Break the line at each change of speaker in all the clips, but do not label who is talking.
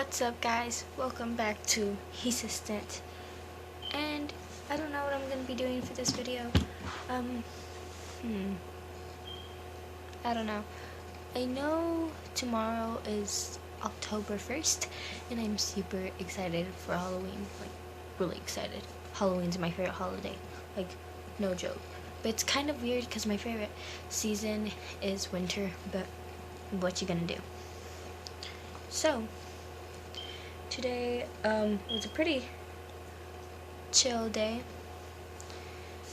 What's up, guys? Welcome back to Assistant. And I don't know what I'm gonna be doing for this video. Um, I don't know. I know tomorrow is October 1st, and I'm super excited for Halloween. Like, really excited. Halloween's my favorite holiday. Like, no joke. But it's kind of weird because my favorite season is winter, but what you gonna do? So, today was a pretty chill day.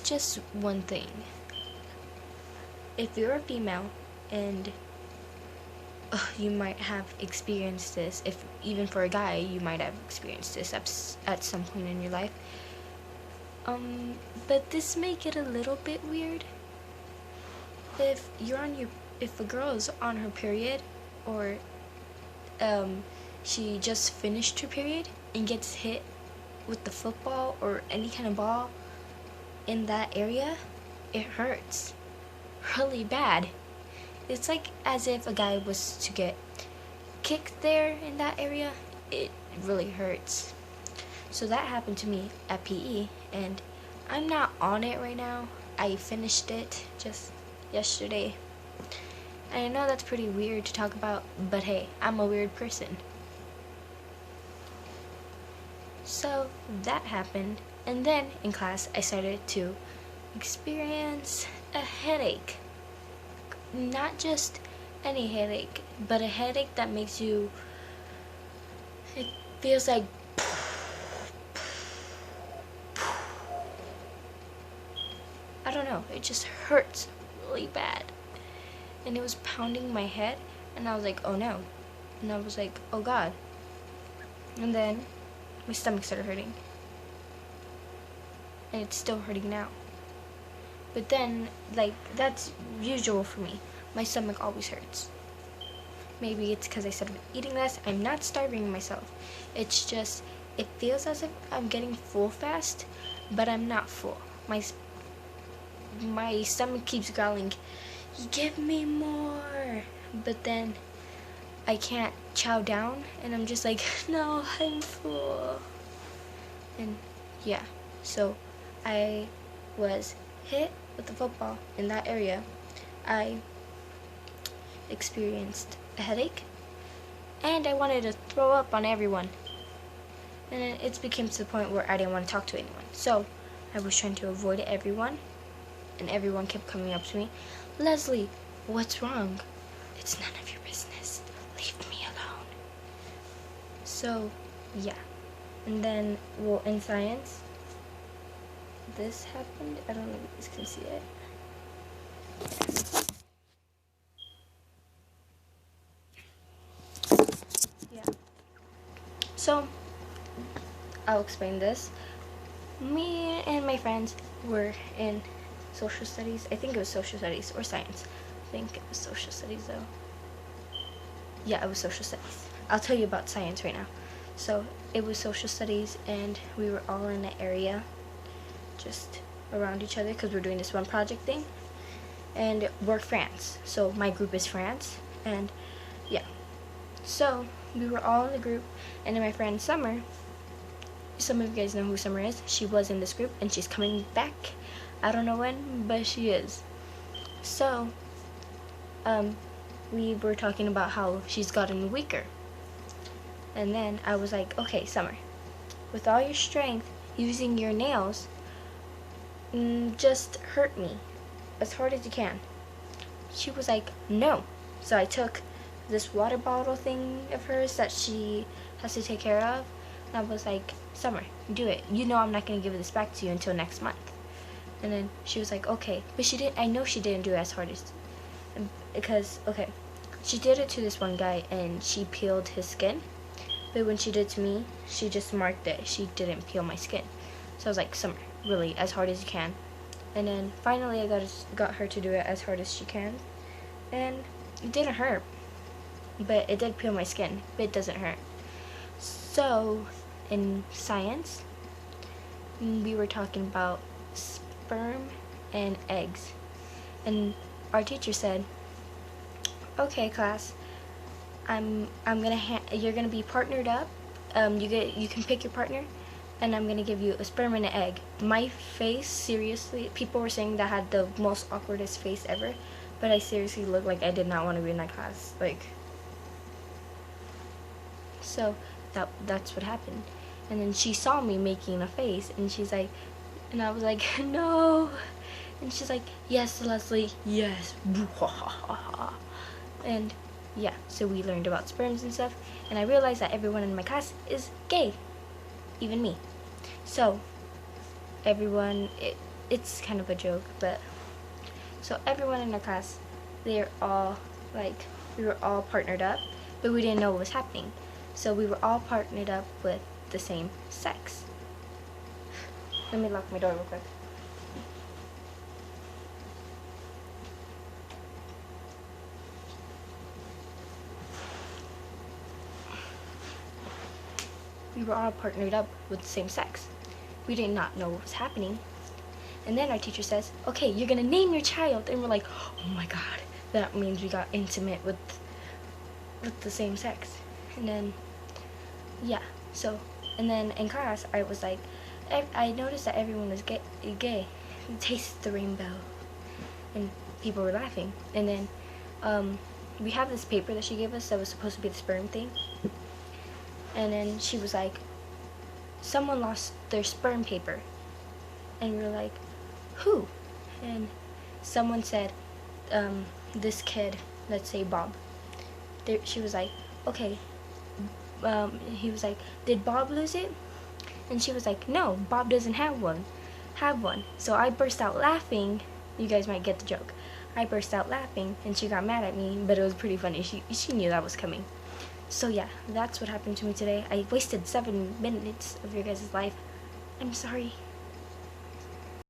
Just one thing. If you're a female and you might have experienced this, if even for a guy you might have experienced this at some point in your life. But this may get a little bit weird. If a girl is on her period, or she just finished her period and gets hit with the football or any kind of ball in that area, it hurts really bad. It's like as if a guy was to get kicked there in that area. It really hurts. So that happened to me at PE, and I'm not on it right now. I finished it just yesterday. And I know that's pretty weird to talk about, but hey, I'm a weird person. So that happened, and then in class I started to experience a headache. Not just any headache, but a headache that makes you, it feels like I don't know, it just hurts really bad. And it was pounding my head, and I was like, oh no. And I was like, oh God. And then my stomach started hurting. And it's still hurting now. But then, like, that's usual for me. My stomach always hurts. Maybe it's because I started eating less. I'm not starving myself. It's just, it feels as if I'm getting full fast, but I'm not full. My stomach keeps growling, give me more. But then I can't chow down, and I'm just like, no, I'm full. And yeah, so I was hit with the football in that area. I experienced a headache, and I wanted to throw up on everyone. And it became to the point where I didn't want to talk to anyone. So I was trying to avoid everyone, and everyone kept coming up to me. Leslie, what's wrong? It's none of your business. Leave me alone. So, yeah. And then, well, in science, this happened. I don't know if you guys can see it. Yeah. So, I'll explain this. Me and my friends were in social studies. I think it was social studies or science. I think it was social studies though. Yeah, it was social studies. I'll tell you about science right now. So it was social studies, and we were all in an area just around each other because we're doing this one project thing. And we're France. So my group is France, and yeah. So we were all in the group, and then my friend Summer, some of you guys know who Summer is. She was in this group, and she's coming back. I don't know when, but she is. So, we were talking about how she's gotten weaker. And then I was like, okay, Summer, with all your strength, using your nails, just hurt me as hard as you can. She was like, no. So I took this water bottle thing of hers that she has to take care of, and I was like, Summer, do it. You know I'm not going to give this back to you until next month. And then she was like, okay. But she didn't, I know she didn't do it as hard as, because, okay, she did it to this one guy, and she peeled his skin. But when she did it to me, she just marked it. She didn't peel my skin. So I was like, Summer, really, as hard as you can. And then finally I got her to do it as hard as she can. And it didn't hurt. But it did peel my skin, but it doesn't hurt. So, in science, we were talking about sperm and eggs. And our teacher said, okay, class, you're gonna be partnered up. You can pick your partner, and I'm gonna give you a sperm and an egg. My face, seriously, people were saying that I had the most awkwardest face ever, but I seriously looked like I did not want to be in that class. Like, so that's what happened. And then she saw me making a face, and she's like, and I was like, no. And she's like, yes, Leslie, yes. And yeah, so we learned about sperms and stuff, and I realized that everyone in my class is gay, even me. So everyone, it's kind of a joke, but so everyone in our class, they're all like, we were all partnered up, but we didn't know what was happening. So we were all partnered up with the same sex. Let me lock my door real quick. We were all partnered up with the same sex. We did not know what was happening. And then our teacher says, okay, you're gonna name your child. And we're like, oh my God, that means we got intimate with the same sex. And then, yeah, so, and then in class, I was like, I noticed that everyone was gay. Taste the rainbow. And people were laughing. And then we have this paper that she gave us that was supposed to be the sperm thing. And then she was like, someone lost their sperm paper. And we were like, who? And someone said, this kid, let's say Bob. She was like, okay. He was like, did Bob lose it? And she was like, no, Bob doesn't have one. So I burst out laughing. You guys might get the joke. I burst out laughing, and she got mad at me, but it was pretty funny. She knew that was coming. So yeah, that's what happened to me today. I wasted 7 minutes of your guys' life. I'm sorry.